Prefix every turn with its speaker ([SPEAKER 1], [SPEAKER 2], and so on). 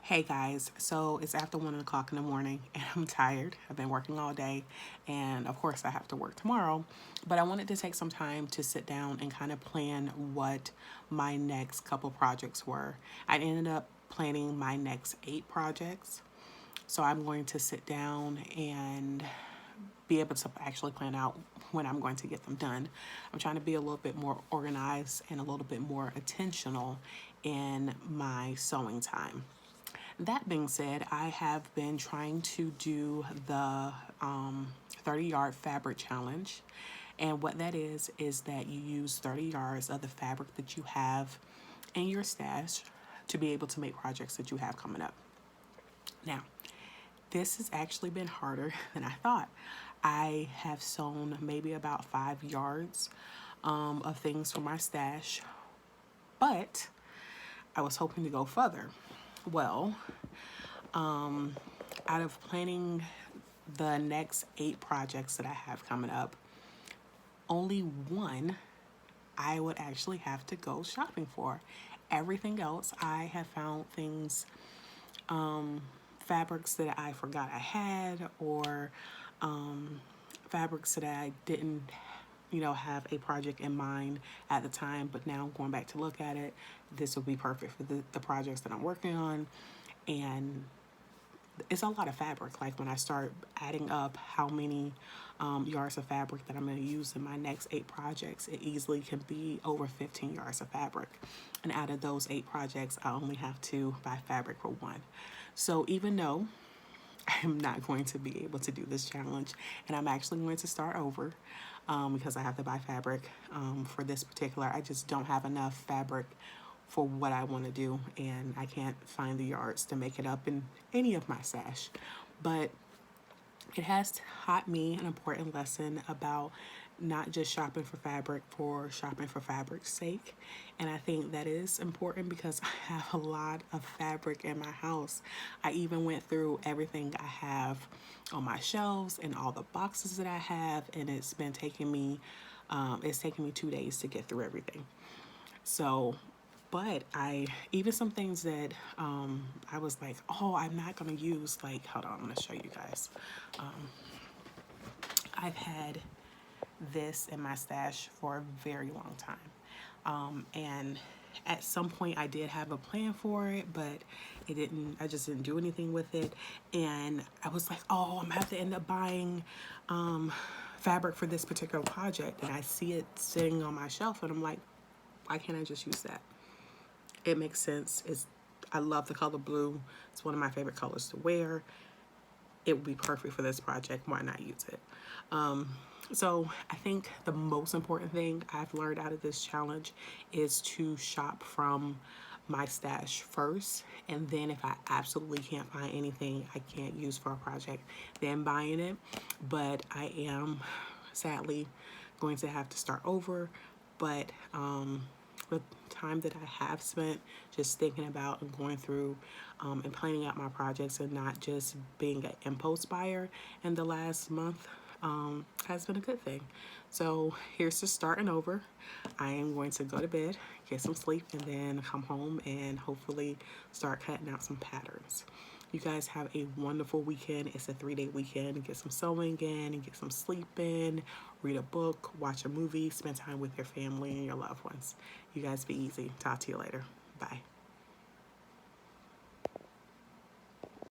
[SPEAKER 1] Hey guys, so it's after 1 o'clock in the morning and I'm tired. I've been working all day and of course I have to work tomorrow. But I wanted to take some time to sit down and kind of plan what my next couple projects were. I ended up planning my next 8 projects. So I'm going to sit down and be able to actually plan out when I'm going to get them done. I'm trying to be a little bit more organized and a little bit more intentional in my sewing time. That being said, I have been trying to do the 30-yard fabric challenge. And what that is that you use 30 yards of the fabric that you have in your stash to be able to make projects that you have coming up. Now, this has actually been harder than I thought. I have sewn maybe about 5 yards of things for my stash, but I was hoping to go further. Well, out of planning the next 8 projects that I have coming up, only one I would actually have to go shopping for. Everything else, I have found things, fabrics that I forgot I had, or fabrics that I didn't, have a project in mind at the time, but now going back to look at it, this would be perfect for the projects that I'm working on. And it's a lot of fabric. Like when I start adding up how many yards of fabric that I'm going to use in my next 8 projects, it easily can be over 15 yards of fabric. And out of those 8 projects, I only have to buy fabric for one. So even though I'm not going to be able to do this challenge, and I'm actually going to start over because I have to buy fabric for this particular, I just don't have enough fabric for what I want to do, and I can't find the yards to make it up in any of my stash. But it has taught me an important lesson about not just shopping for shopping for fabric's sake. And I think that is important because I have a lot of fabric in my house. I even went through everything I have on my shelves and all the boxes that I have, and it's taking me 2 days to get through everything. So, but I even some things that I was like, oh, I'm not gonna use. Like, hold on, I'm gonna show you guys. I've had this in my stash for a very long time, and at some point I did have a plan for it, but I just didn't do anything with it. And I was like, oh, I'm gonna have to end up buying fabric for this particular project, and I see it sitting on my shelf and I'm like, why can't I just use that? It makes sense. I love the color blue. It's one of my favorite colors to wear. It would be perfect for this project. Why not use it? So I think the most important thing I've learned out of this challenge is to shop from my stash first, and then if I absolutely can't find anything I can't use for a project, then buying it. But I am sadly going to have to start over. But the time that I have spent just thinking about and going through and planning out my projects and not just being an impulse buyer in the last month has been a good thing. So here's to starting over. I am going to go to bed, get some sleep, and then come home and hopefully start cutting out some patterns. You guys have a wonderful weekend. It's a 3-day weekend. Get some sewing in and get some sleep in, read a book, watch a movie, spend time with your family and your loved ones. You guys be easy. Talk to you later. Bye.